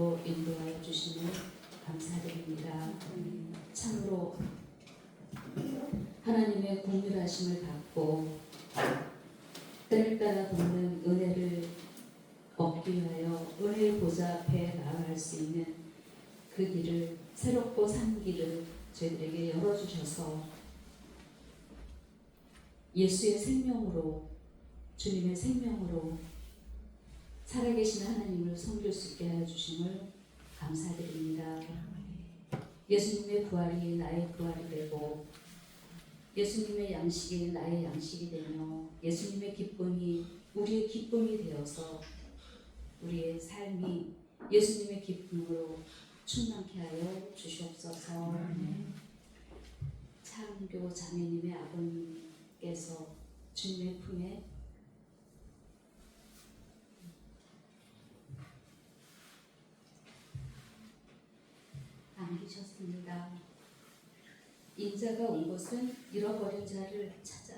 길로 인도하여 주심을 감사드립니다. 참으로 하나님의 공률하심을 받고 때를 따라 돕는 은혜를 얻기 위하여 은혜의 보좌 앞에 나아갈 수 있는 그 길을, 새롭고 산 길을 저희들에게 열어주셔서 예수의 생명으로, 주님의 생명으로 살아계신 하나님을 섬길 수 있게 하여 주심을 감사드립니다. 예수님의 부활이 나의 부활이 되고 예수님의 양식이 나의 양식이 되며 예수님의 기쁨이 우리의 기쁨이 되어서 우리의 삶이 예수님의 기쁨으로 충만케 하여 주시옵소서. 창교 자매님의 아버님께서 주님의 품에 안기셨습니다. 인자가 온 것은 잃어버린 자를 찾아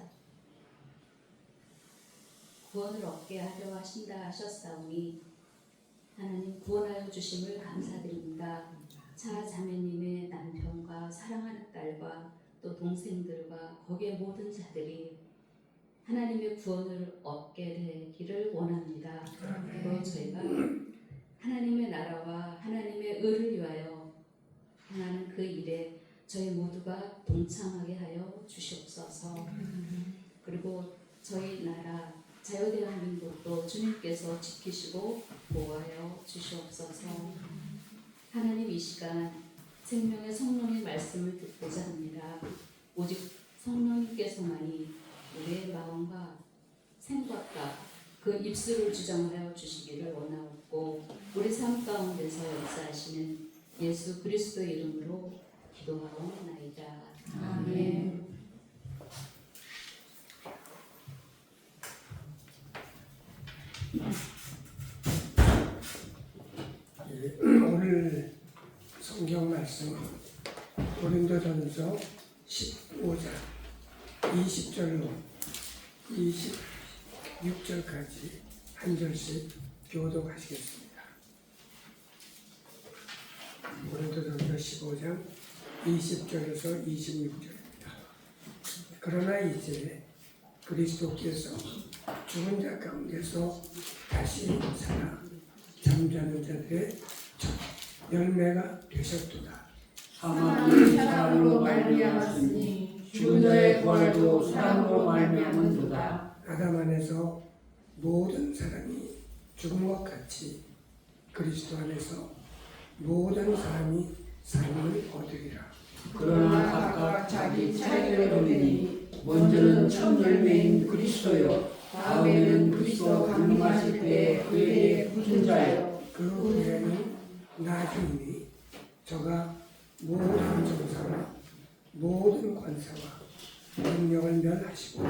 구원을 얻게 하려 하신다 하셨사오니 하나님 구원하여 주심을 감사드립니다. 차 자매님의 남편과 사랑하는 딸과 또 동생들과 거기에 모든 자들이 하나님의 구원을 얻게 되기를 원합니다. 그리고 저희가 하나님의 나라와 하나님의 의를 위하여 행하는 그 일에 저희 모두가 동참하게 하여 주시옵소서. 그리고 저희 나라 자유대한민국도 주님께서 지키시고 보호하여 주시옵소서. 하나님, 이 시간 생명의 성령의 말씀을 듣고자 합니다. 오직 성령님께서만이 우리의 마음과 생각과 그 입술을 주장하여 주시기를 원하옵고 우리 삶 가운데서 역사하시는 예수 그리스도의 이름으로 기도하옵나이다. 아멘. 오늘 성경 말씀은 고린도전서 15장 20절로 26절까지 한 절씩 교독하시겠습니다. 고린도전서 15장 20절에서 26절입니다. 그러나 이제 그리스도께서 죽은 자 가운데서 다시 살아 잠자는 자들의 첫 열매가 되셨도다. 하나님이 사랑으로 말미암았으니 죽은 자의 부활도 사랑으로 말미암은도다. 아담 안에서 모든 사람이 죽은 것 같이 그리스도 안에서 모든 사람이 삶을 얻으리라. 그러나 각각 자기 차례를 얻으니 먼저는 첫 열매인 그리스도요 다음에는 그리스도 강림하실 때 그에게 붙은 자요 그 후에는 나중에 저가 모든 정사와 모든 권세와 능력을 멸하시고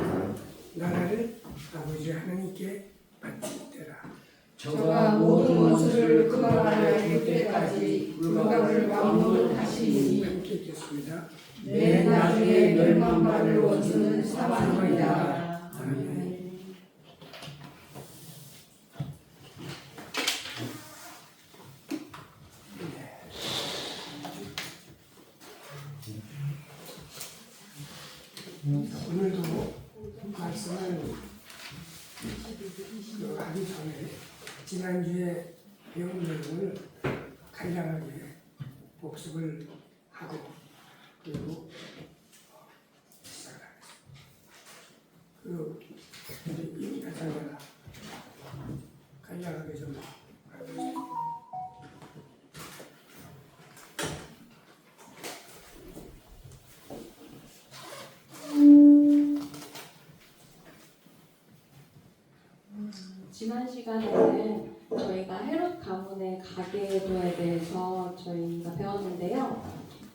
나라를 아버지 하나님께 바치리라. 저가 모든 원수를 그가 아래 둘 때까지 그가를 왕으로 하시니 함께 읽겠습니다. 내 나중에 멸망받을 원수는 사망이다. 아멘. 오늘도 말씀을 하기 전에 지난주에 배운 내용을 간략하게 복습을 하고 그리고 시작하겠습니다. 이 가사가 간략하게 좀 하겠습니다. 지난 시간에는 저희가 헤롯 가문의 가계도에 대해서 저희가 배웠는데요.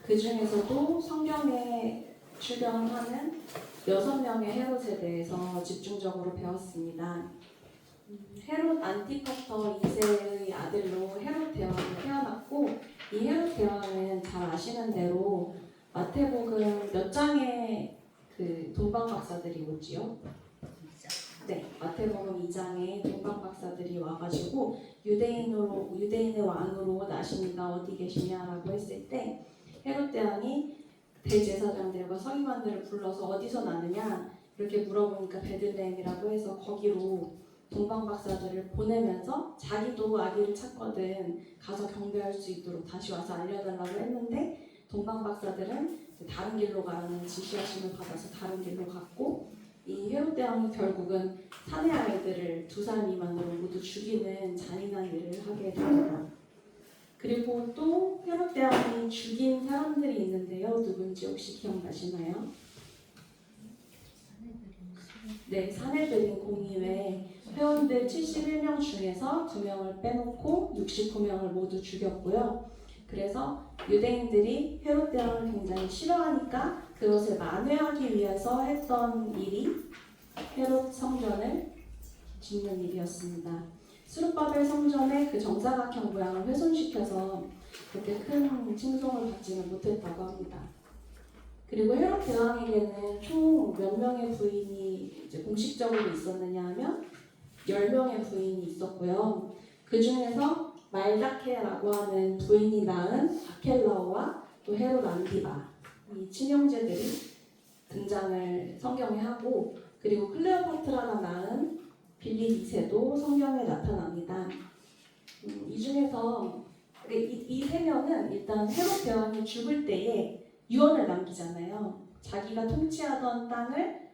그 중에서도 성경에 출연하는 6명의 헤롯에 대해서 집중적으로 배웠습니다. 헤롯 안티파터 2세의 아들로 헤롯 대왕이 태어났고 이 헤롯 대왕은 잘 아시는 대로 마태복음 몇 장의 그 동방박사들이 오지요? 네, 마태복음 2장에 동방박사들이 와서 와가지고 유대인의 왕으로 나시니가 어디 계시냐라고 했을 때 헤롯 대왕이 대제사장들과 서기관들을 불러서 어디서 나느냐 이렇게 물어보니까 베들레헴이라고 해서 거기로 동방박사들을 보내면서 자기도 아기를 찾거든 가서 경배할 수 있도록 다시 와서 알려달라고 했는데 동방박사들은 다른 길로 가라는 지시하심을 받아서 다른 길로 갔고 이 헤롯 대왕이 결국은 사내 아이들을 2살 미만으로 모두 죽이는 잔인한 일을 하게 됩니다. 그리고 또 헤롯 대왕이 죽인 사람들이 있는데요. 누군지 혹시 기억나시나요? 네, 사내들인 공의회 회원들 71명 중에서 2명을 빼놓고 69명을 모두 죽였고요. 그래서 유대인들이 헤롯 대왕을 굉장히 싫어하니까 그것을 만회하기 위해서 했던 일이 헤롯 성전을 짓는 일이었습니다. 스룹바벨 성전의 그 정사각형 모양을 훼손시켜서 그렇게 큰 칭송을 받지는 못했다고 합니다. 그리고 헤롯 대왕에게는 총 몇 명의 부인이 이제 공식적으로 있었느냐 하면 10명의 부인이 있었고요. 그 중에서 말다케라고 하는 부인이 낳은 아켈라오와 또 헤롯 안티바 이 친형제들이 등장을 성경에 하고 그리고 클레오파트라가 낳은 빌립 2세도 성경에 나타납니다. 이 중에서 이 세 명은 일단 헤롯 대왕이 죽을 때에 유언을 남기잖아요. 자기가 통치하던 땅을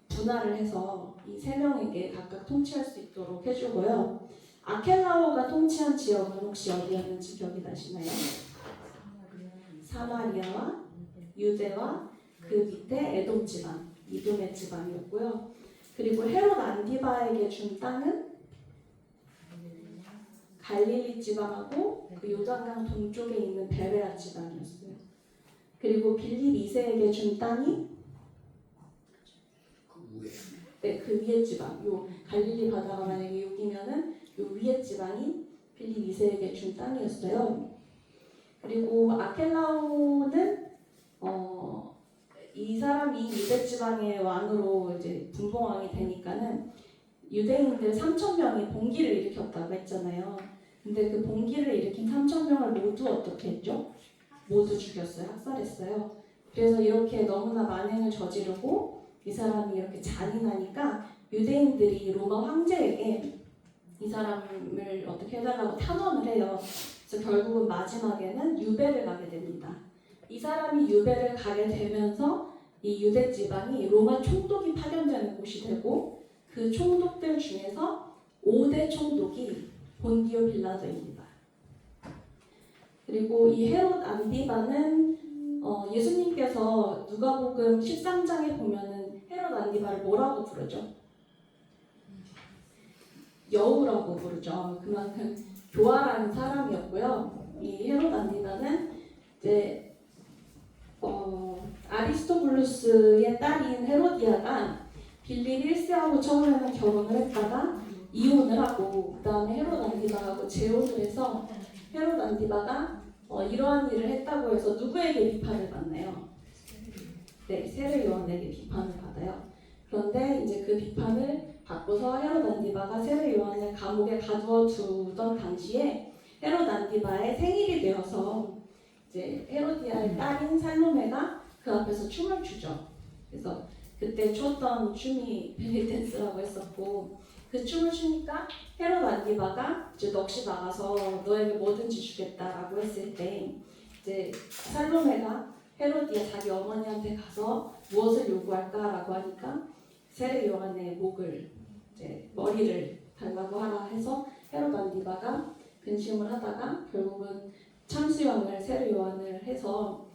분할을 해서 이 세 명에게 각각 통치할 수 있도록 해주고요. 아켈라오가 통치한 지역은 혹시 어디였는지 기억이 나시나요? 사마리아와 유대와 그 밑에 에돔 지방, 이돔의 지방이었고요. 그리고 헤롯 안티바에게 준 땅은 갈릴리 지방하고 그 요단강 동쪽에 있는 베레아 지방이었어요. 그리고 빌립 2세에게 준 땅이 네, 그 위에 지방, 요 갈릴리 바다가 만약에 여기면은 요 위에 지방이 빌립 2세에게 준 땅이었어요. 그리고 아켈라오는 이 사람이 유대 지방의 왕으로 이제 분봉왕이 되니까는 유대인들 3,000명이 봉기를 일으켰다고 했잖아요. 근데 그 봉기를 일으킨 3,000명을 모두 어떻게 했죠? 모두 죽였어요. 학살했어요. 그래서 이렇게 너무나 만행을 저지르고 이 사람이 이렇게 잔인하니까 유대인들이 로마 황제에게 이 사람을 어떻게 해달라고 탄원을 해요. 그래서 결국은 마지막에는 유배를 가게 됩니다. 이 사람이 유배를 가게 되면서 이 유대 지방이 로마 총독이 파견되는 곳이 되고 그 총독들 중에서 5대 총독이 본디오 빌라도입니다. 그리고 이 헤롯 안티바는 예수님께서 누가복음 13장에 보면은 헤롯 안티바를 뭐라고 부르죠? 여우라고 부르죠. 그만큼 교활한 사람이었고요. 이 헤롯 안티바는 이제 아리스토블루스의 딸인 헤로디아가 빌립 1세하고 처음에는 결혼을 했다가 이혼을 하고 그 다음에 헤롯 안티바하고 재혼을 해서 헤롯 안티바가 이러한 일을 했다고 해서 누구에게 비판을 받나요? 네, 세례 요한에게 비판을 받아요. 그런데 이제 그 비판을 받고서 헤롯 안티바가 세례 요한을 감옥에 가두어 두던 당시에 헤롯 안티바의 생일이 되어서 이제 헤로디아의 딸인 살로메가 그 앞에서 춤을 추죠. 그래서 그때 췄던 춤이 벨리 댄스라고 했었고 그 춤을 추니까 헤롯 안티바가 이제 넋이 나가서 너에게 뭐든지 주겠다라고 했을 때 이제 살로메가 헤로디아 자기 어머니한테 가서 무엇을 요구할까라고 하니까 세례 요한의 목을 이제 머리를 달라고 하라 해서 헤롯 안티바가 근심을 하다가 결국은 참수형을 세례 요한을 해서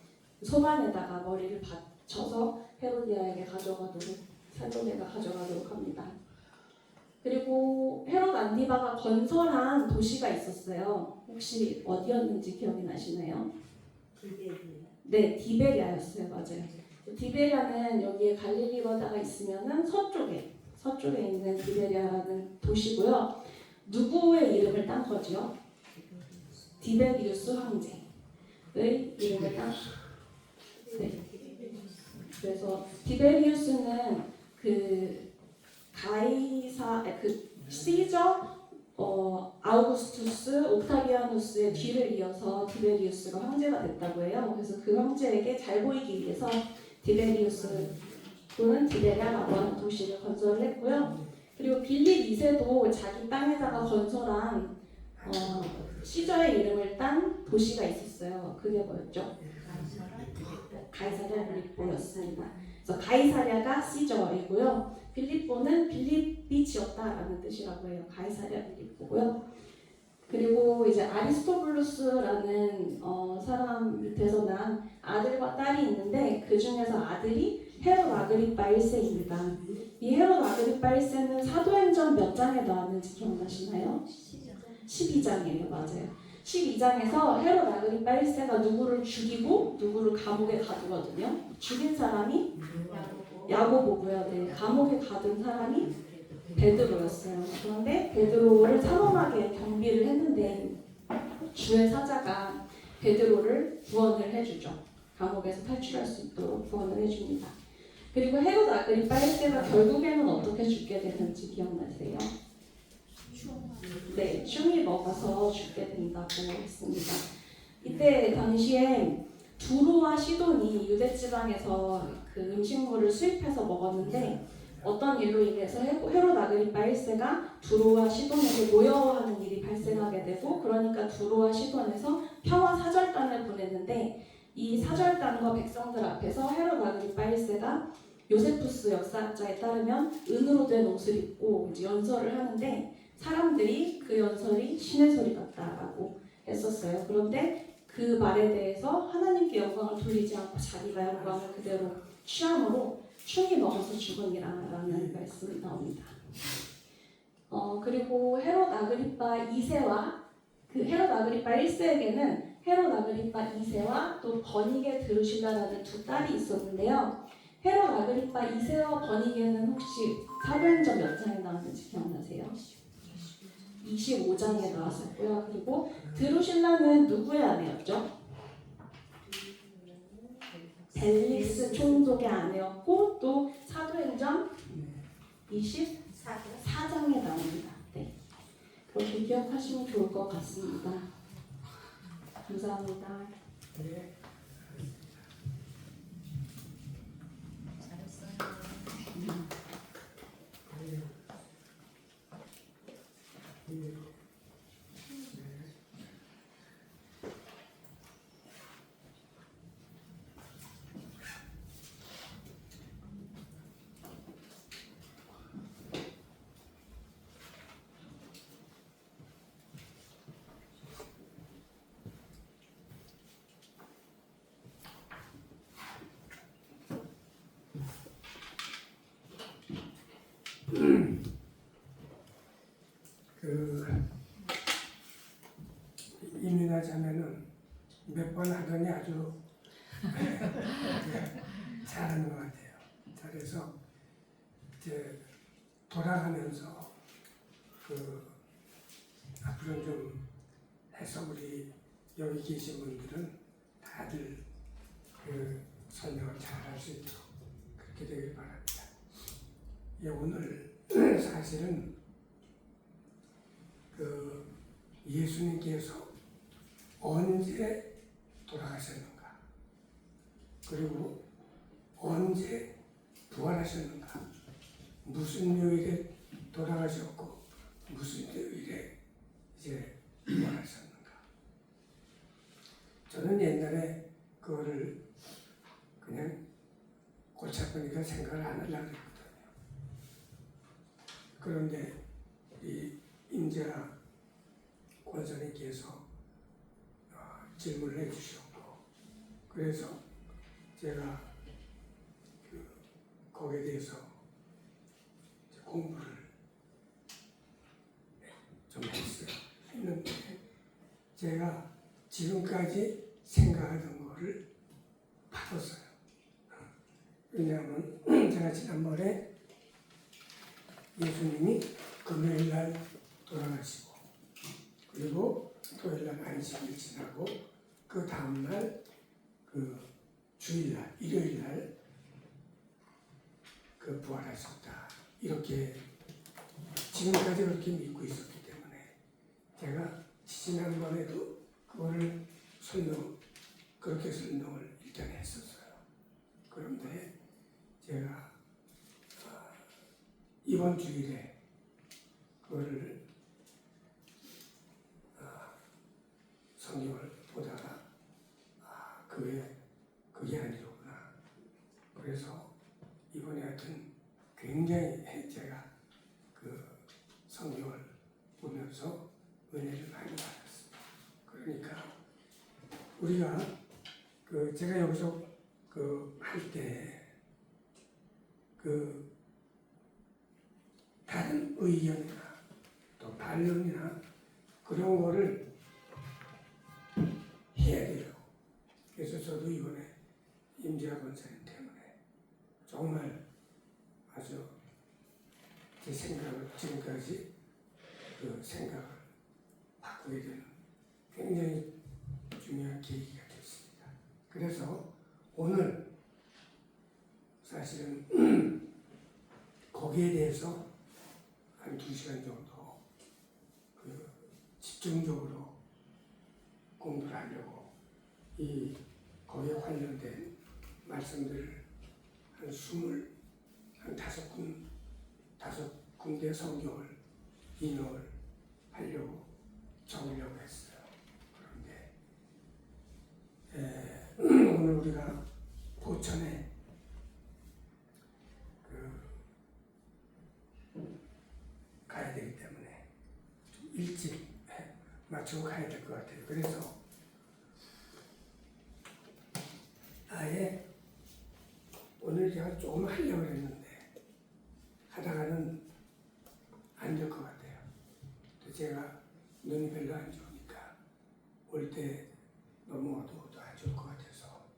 손안에다가 머리를 받쳐서 헤로디아에게 가져가도록 살로메가 가져가도록 합니다. 그리고 헤롯 안티바가 건설한 도시가 있었어요. 혹시 어디였는지 기억이 나시나요? 네, 디베리아였어요. 맞아요. 디베리아는 여기에 갈릴리 바다가 있으면은 서쪽에 있는 디베리아라는 도시고요. 누구의 이름을 딴 거죠? 디베리우스 황제의 이름을 딴. 네. 그래서 디베리우스는 그 시저 아우구스투스 옥타비아누스의 뒤를 이어서 디베리우스가 황제가 됐다고 해요. 그래서 그 황제에게 잘 보이기 위해서 디베리우스 또는 디베리아라고 하는 도시를 건설을 했고요. 그리고 빌립 2세도 자기 땅에다가 건설한 시저의 이름을 딴 도시가 있었어요. 그게 뭐였죠? 가이사랴 빌립보였습니다. 그래서 가이사랴가 시저이고요. 빌립보는 빌립이 지었다라는 뜻이라고 해요. 가이사랴 빌립보고요. 그리고 이제 아리스토블루스라는 사람 밑에서 난 아들과 딸이 있는데 그 중에서 아들이 헤롯 아그리파 1세입니다. 이 헤롯 아그리파 1세는 사도행전 몇 장에 나왔는지 기억나시나요? 12장이에요. 맞아요. 12장에서 헤롯 아그리파 1세가 누구를 죽이고 누구를 감옥에 가두거든요. 죽인 사람이 야고보고요. 네, 감옥에 가둔 사람이 베드로였어요. 그런데 베드로를 삼엄하게 경비를 했는데 주의 사자가 베드로를 구원을 해주죠. 감옥에서 탈출할 수 있도록 구원을 해줍니다. 그리고 헤롯 아그리파 1세가 결국에는 어떻게 죽게 되는지 기억나세요? 네, 충이 먹어서 죽게 된다고 했습니다. 이때 당시에 두루와 시돈이 유대 지방에서 그 음식물을 수입해서 먹었는데 어떤 일로 인해서 헤롯 아그리파 1세가 두루와 시돈에게 모여하는 일이 발생하게 되고 그러니까 두루와 시돈에서 평화 사절단을 보냈는데 이 사절단과 백성들 앞에서 헤롯 아그리파 1세가 요세푸스 역사학자에 따르면 은으로 된 옷을 입고 이제 연설을 하는데 사람들이 그 연설이 신의 소리 같다라고 했었어요. 그런데 그 말에 대해서 하나님께 영광을 돌리지 않고 자기가 영광을 그대로 취함으로 충이 먹어서 죽으니라라는 말씀이 나옵니다. 그리고 헤롯 아그리파 2세와 그 헤롯 아그리파 1세에게는 헤롯 아그리파 2세와 또 버니게 드루실라라는 두 딸이 있었는데요. 헤롯 아그리파 2세와 버니게는 혹시 사도행전 몇 장에 나왔는지 기억나세요? 25장에 나왔었고요. 그리고 드루실라는 누구의 아내였죠? 벨릭스 총독의 아내였고 또 사도행전 24장에 나옵니다. 네. 그렇게 기억하시면 좋을 것 같습니다. 감사합니다. 네. 이민아 자매는 몇 번 하더니 아주 잘하는 것 같아요. 잘해서 이제 돌아가면서 앞으로 좀 해서 우리 여기 계신 분들은 다들 설명을 잘 할 수 있도록 그렇게 되길 바랍니다. 예, 오늘 사실은 예수님께서 언제 돌아가셨는가, 그리고 언제 부활하셨는가, 무슨 요일에 돌아가셨고 무슨 요일에 이제 부활하셨는가. 저는 옛날에 그거를 그냥 골치 아프니까 생각을 안 하려고 했거든요. 그런데 이 임재라 권사님께서 질문을 해주셨고, 그래서 제가 거기에 대해서 공부를 좀 했는데 제가 지금까지 생각하던 거를 바꿨어요. 왜냐하면 제가 지난번에 예수님이 금요일날 돌아가시고 그리고 토요일날 안식일 지나고 그 다음날 주일날 일요일날 부활하셨다, 이렇게 지금까지 그렇게 믿고 있었기 때문에 제가 지난번에도 그거를 그렇게 설명을 일단 했었어요. 그런데 제가 이번 주일에 그거를 성경을 보다가 그게 아니로구나. 그래서 이번에 하여튼 굉장히 제가 그 성경을 보면서 은혜를 많이 받았습니다. 그러니까 우리가 제가 여기서 할 때 다른 의견이나 또 반론이나 그런 거를 해야 돼요. 그래서 저도 이번에 임재하 권사님 때문에 정말 아주 제 생각을 지금까지 생각을 바꾸게 되는 굉장히 중요한 계기가 됐습니다. 그래서 오늘 사실은 거기에 대해서 한 2시간 정도 집중적으로 공부를 하려고 거기에 관련된 말씀들을 한 5군데 성경을 인용을 하려고 적으려고 했어요. 그런데 오늘 우리가 포천에 가야 되기 때문에 좀 일찍 맞추고 가야 될 것 같아요. 그래서 아예 오늘 제가 조금 하려고 했는데 하다가는 안 될 것 같아요. 또 제가 눈이 별로 안 좋으니까 올 때 너무 어두워도 안 좋을 것 같아서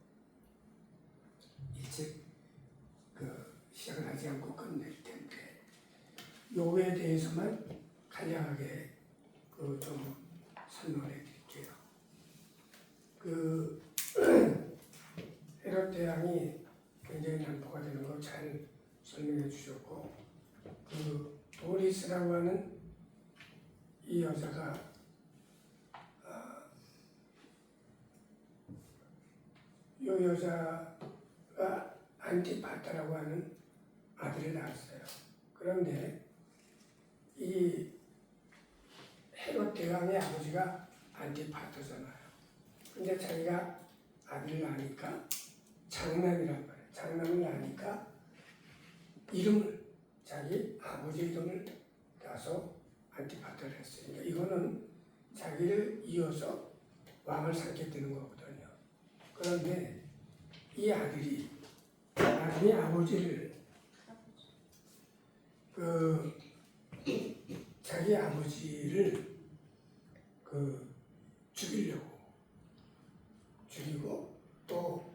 일찍 시작을 하지 않고 끝낼 텐데 요거에 대해서만 간략하게 좀 설명해 드릴게요. 헤롯 대왕이 굉장히 난포가 되는 거 잘 설명해 주셨고 도리스라고 하는 이 여자가 이 여자가 안티파타라고 하는 아들을 낳았어요. 그런데 이 헤롯 대왕의 아버지가 안티파터잖아요. 근데 자기가 아들을 낳으니까 장남이란 말이에요. 장남을 낳으니까 자기 아버지 이름을 따서 안티파터를 했으니까 이거는 자기를 이어서 왕을 삼게 되는 거거든요. 그런데 이 아들이 아버지를 자기 아버지를 죽이고 또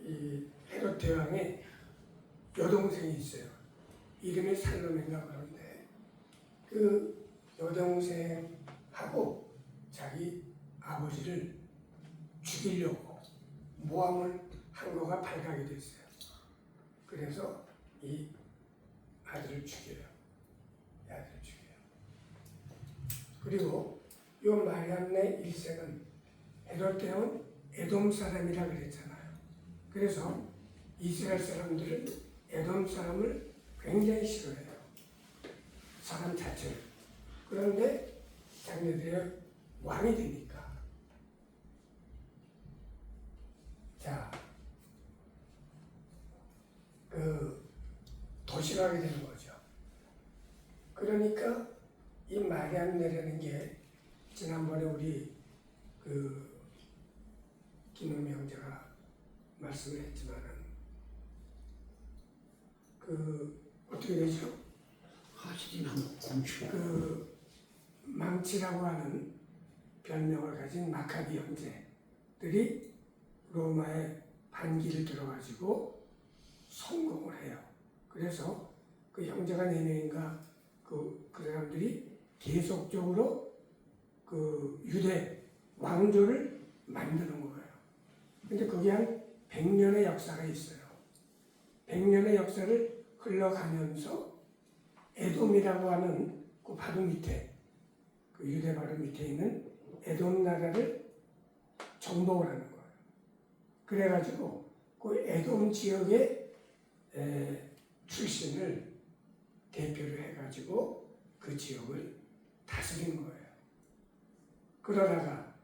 이 헤롯 대왕의 여동생이 있어요. 이름이 살로메인가 그런데 그 여동생하고 자기 아버지를 죽이려고 모함을 한 거가 발각이 됐어요. 그래서 이 아들을 죽여요. 그리고 이 마리암네 일생은 헤롯 대왕은 에돔 사람이라 그랬잖아요. 그래서 이스라엘 사람들은 에돔 사람을 굉장히 싫어해요. 사람 자체를. 그런데 자기네들의 왕이 되니까. 자, 도시락이 되는 거죠. 그러니까 이 마리암네라는 게 지난번에 우리 김은미 형제가 말씀을 했지만은 어떻게 되죠? 망치라고 하는 별명을 가진 마카비 형제들이 로마의 반기를 들어가지고 성공을 해요. 그래서 그 형제가 4명인가 그 사람들이 계속적으로 유대 왕조를 만드는 거예요. 근데 그게 한 100년의 역사가 있어요. 100년의 역사를 흘러가면서 에돔이라고 하는 그 바로 밑에, 그 유대 바로 밑에 있는 에돔 나라를 정복을 하는 거예요. 그래가지고 그 에돔 지역의 출신을 대표로 해가지고 그 지역을 다스린 거예요. 그러다가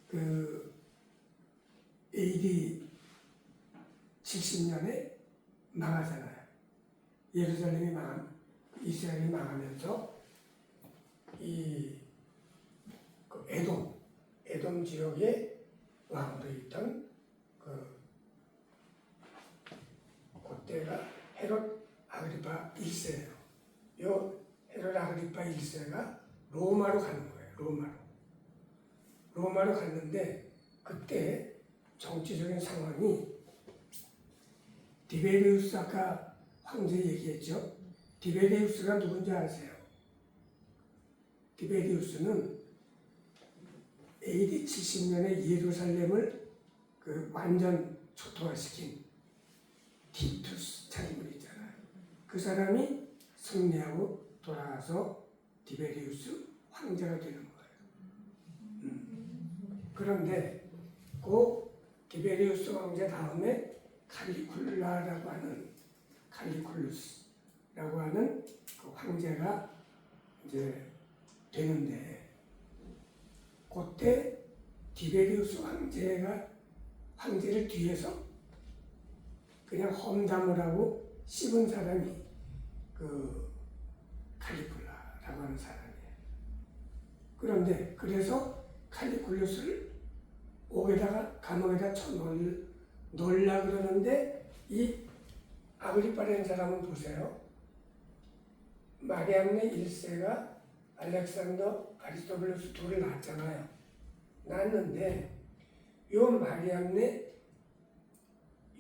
그 AD 70년에 망하잖아요. 예루살렘이 이스라엘이 망하면서 그 에돔 지역의 왕으로 있던 그때가 헤롯 아그리파 1세예요. 요 헤롯 아그리파 1세가 로마로 가는 거예요. 로마로 갔는데 그때 정치적인 상황이 디베리우스, 아까 황제 얘기했죠. 디베리우스가 누군지 아세요? 디베리우스는 AD 70년에 예루살렘을 완전 초토화시킨 티투스 장군 있잖아요. 그 사람이 승리하고 돌아가서 디베리우스 황제가 되는 거예요. 그런데 그 디베리우스 황제 다음에 칼리굴루스라고 하는 그 황제가 이제 되는데, 그때 디베리우스 황제를 뒤에서 그냥 험담을 하고 씹은 사람이 그 칼리굴라라고 하는 사람이에요. 그런데 그래서 칼리굴루스를 감옥에다 넣으려 그러는데, 이 아그리파라는 사람은 보세요. 마리암네 1세가 알렉산더 아리스토블루스 둘을 낳았잖아요. 낳았는데 요 마리암네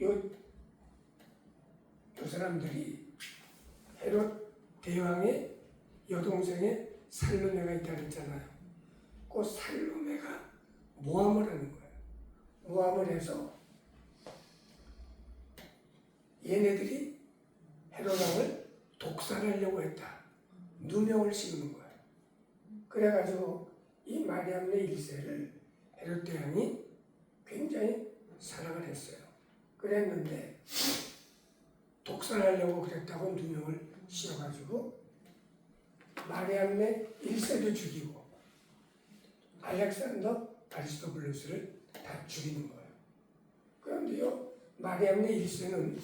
요 사람들이 헤롯 대왕의 여동생의 살로메가 있다고 했잖아요. 그 살로메가 모함을 하는 거예요. 모함을 해서 얘네들이 헤롯 왕을 독살하려고 했다. 누명을 씌우는 거예요. 그래가지고 이 마리암네 1세를 헤롯 대왕이 굉장히 사랑을 했어요. 그랬는데 독살하려고 그랬다고 누명을 씌워가지고 마리암네 1세도 죽이고 알렉산더 아리스토블루스를 다 죽이는 거예요. 그런데요, 마리암네 1세는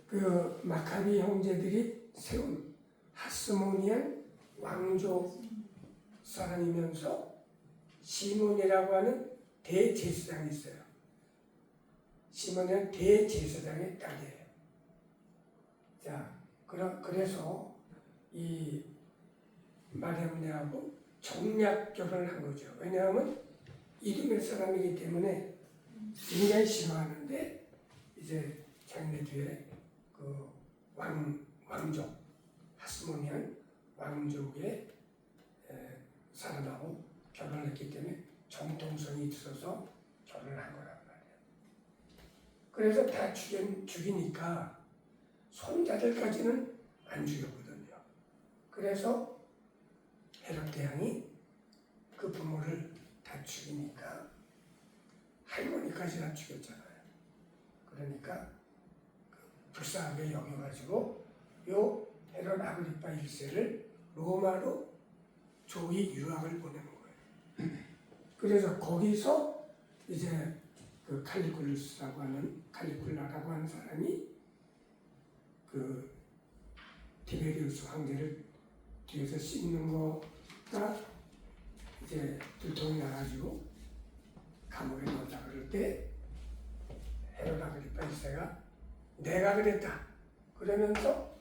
그 마카비 형제들이 세운 하스모니안 왕조 사람이면서 시몬이라고 하는 대제사장이 있어요. 시몬은 대제사장의 딸이에요. 자, 그래서 이 마리암네하고 정략 결혼을 한 거죠. 왜냐하면 이두메 사람이기 때문에 굉장히 싫어하는데, 이제 자기네들의 그 왕족, 하스모니안 왕족의 사람하고 결혼했기 때문에 정통성이 있어서 결혼을 한 거란 말이에요. 그래서 다 죽이니까 손자들까지는 안 죽였거든요. 그래서 헤롯 대왕이 그 부모를 다 죽이니까 할머니까지 다 죽였잖아요. 그러니까 불쌍하게 여겨가지고 요 헤롯 아그리파 1세를 로마로 조기 유학을 보내는 거예요. 그래서 거기서 이제 그 칼리굴라라고 하는 사람이 그 디베리우스 황제를 뒤에서 씹는 거가 이제 들통이 나가지고 감옥에 넣었다 그럴 때 헤롯 아그리파 1세가 내가 그랬다 그러면서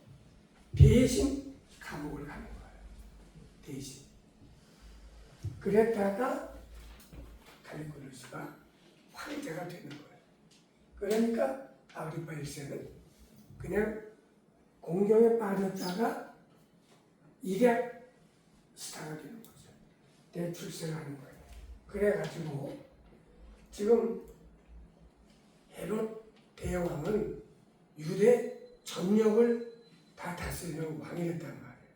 대신 감옥을 가는 거예요. 대신. 그랬다가 칼리굴루스가 황제가 되는 거예요. 그러니까 아그리파 1세는 그냥 공경에 빠졌다가 일약 스타가 되는 거죠. 대출세를 하는 거예요. 그래가지고 지금 헤롯 대왕은 유대 전역을 다 다스리는 왕이 됐단 말이에요.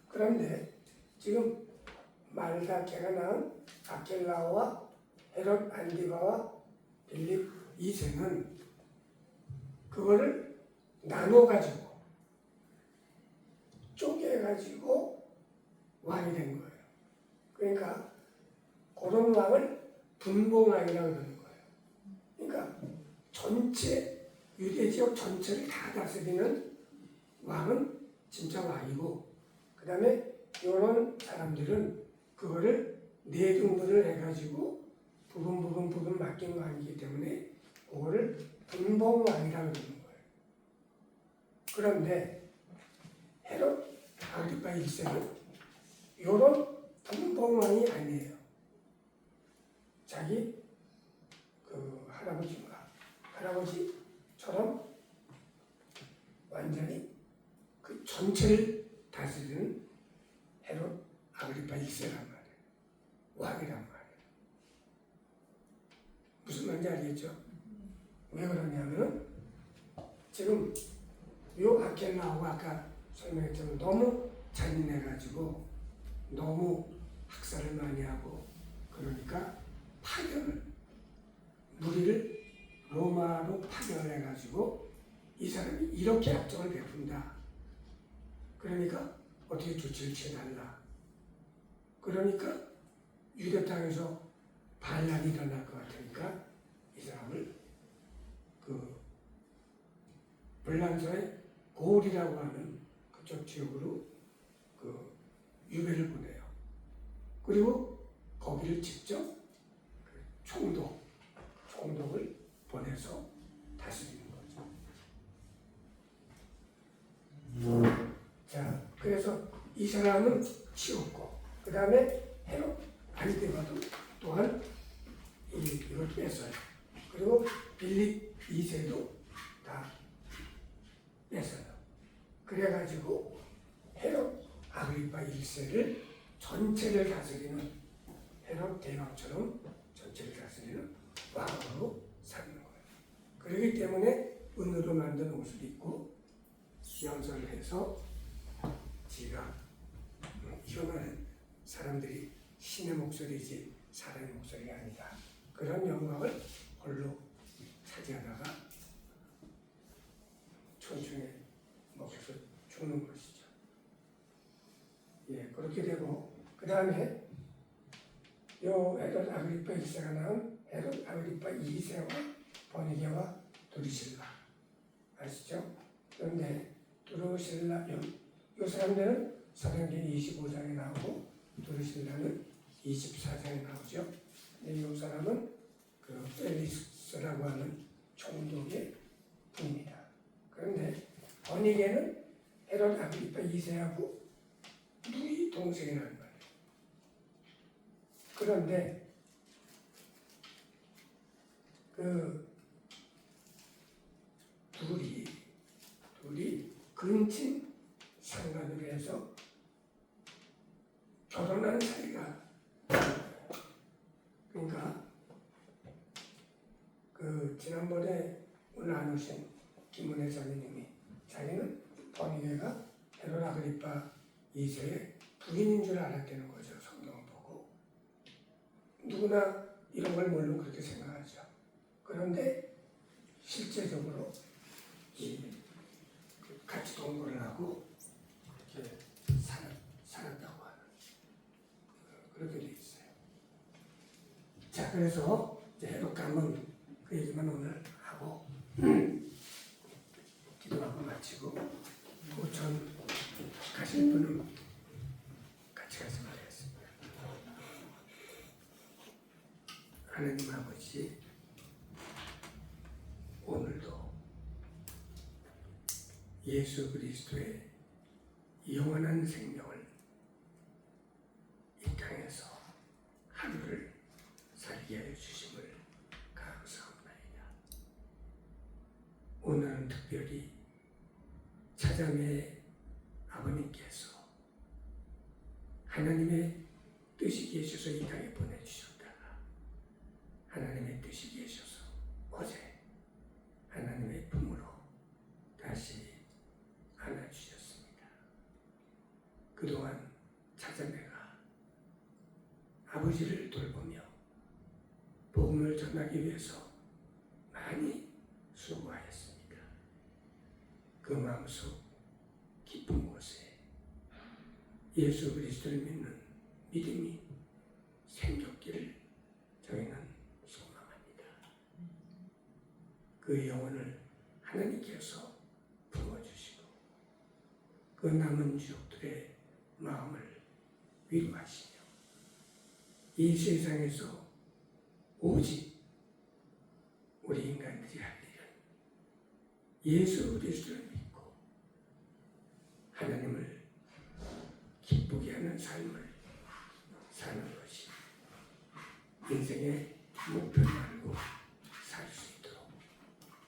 그런데 지금 말다케가 낳은 아켈라오와 헤롯 안디바와 빌립 2세는 그거를 나눠가지고 쪼개가지고 왕이 된 거예요. 그러니까 그런 왕을 분봉왕이라고 그러는 거예요. 그러니까 전체 유대 지역 전체를 다 다스리는 왕은 진짜 왕이고, 그 다음에 이런 사람들은 그거를 네 등분을 해가지고 부분 맡긴 왕이기 때문에 그거를 분봉왕이라고 그러는 거예요. 그런데 헤롯 아그리파 1세는 이런 분봉왕이 아니에요. 자기 그 할아버지처럼 완전히 그 전체를 다스리는 헤롯 아그리파 1세란 말이에요. 왕이란 말이에요. 무슨 말인지 알겠죠? 왜 그러냐면 지금 요 아켈라하고 아까 설명했지만 너무 잔인해가지고 너무 학살을 많이 하고 그러니까 무리를 로마로 파견을 해가지고 이 사람이 이렇게 압정을 베푼다. 그러니까 어떻게 조치를 취해달라. 그러니까 유대 땅에서 반란이 일어날 것 같으니까 이 사람을 그 불란서의 고울이라고 하는 그쪽 지역으로 그 유배를 보내요. 그리고 거기를 직접 그 총독을 보내서 다스리는 거죠. 자, 그래서 이 사람은 치웠고, 그 다음에 헤롯 안티바도 또한 이걸 뺐어요. 그리고 빌립 2세도 다 뺐어요. 그래가지고 헤롯 아그리파 1세를 전체를 다스리는 헤롯 대왕처럼 전체를 다스리는 왕으로 삼는 거예요. 그렇기 때문에 은으로 만든 옷을 입고 연설을 해서 지가 이거는 사람들이 신의 목소리지 사람의 목소리가 아니다. 그런 영광을 홀로 차지하다가 천중에 먹혀서 죽는 것이죠. 예, 그렇게 되고 그 다음에 요 헤롯 아그리파 1세가 낳은 헤롯 아그리파 2세와 버니게와 두루실라 아시죠? 그런데 두루실라 요 사람들은 사도행전 25장에 나오고 두루실라는 24장에 나오죠. 근데 이 사람은 그 펠리스라고 하는 총독의 부입니다. 그런데 버니게는 헤롯 아그리파 2세하고 누이 동생이라는 말이에요. 그런데 그 둘이 근친 상간으로 해서 결혼하는 사이가 그러니까 그 지난번에 오늘 안 오신 김문혜 선생님이 자기는 버니게가 헤롯 아그리파 2세의 부인인 줄 알았다는 거죠. 성경을 보고 누구나 이런 걸 모르면 그렇게 생각하죠. 그런데 실제적으로 같이 동거를 하고 그렇게 살았다고 하는 그렇게 돼 있어요. 자, 그래서 이제 헤롯 가문 그 얘기만 오늘 하고 기도하고 마치고 전 가실 분은 같이 가서 말하겠습니다. 하나님 아버지, 오늘도 예수 그리스도의 영원한 생명을 이 땅에서 하루를 살게 하여 주심을 감사합니다. 오늘은 특별히 차자매 아버님께서 하나님의 뜻이 계셔서 이 땅에 보내주셨다가 하나님의 뜻이 계셔서 어제 하나님의 품으로 다시 찾아내가 아버지를 돌보며 복음을 전하기 위해서 많이 수고하였습니다. 그 마음속 깊은 곳에 예수 그리스도를 믿는 믿음이 생겼기를 저희는 소망합니다. 그 영혼을 하나님께서 품어주시고 그 남은 유족들의 마음을 위로하시며 이 세상에서 오직 우리 인간들이 할 일은 예수 그리스도를 믿고 하나님을 기쁘게 하는 삶을 사는 것이 인생의 목표를 알고 살 수 있도록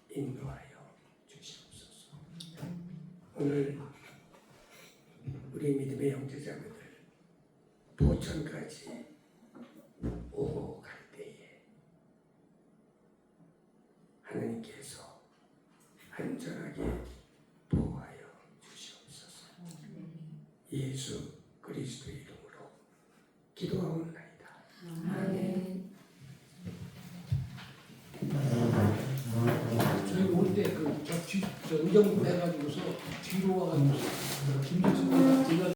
인도하여 주시옵소서. 오늘 우리 믿음의 형제자매들 포천까지 오고 갈 때에 하나님께서 안전하게 보호하여 주시옵소서. 예수 그리스도의 이름으로 기도하옵나이다. 아멘. 저희 올 때 저 의정부 해가지고서 뒤로 와가지고 김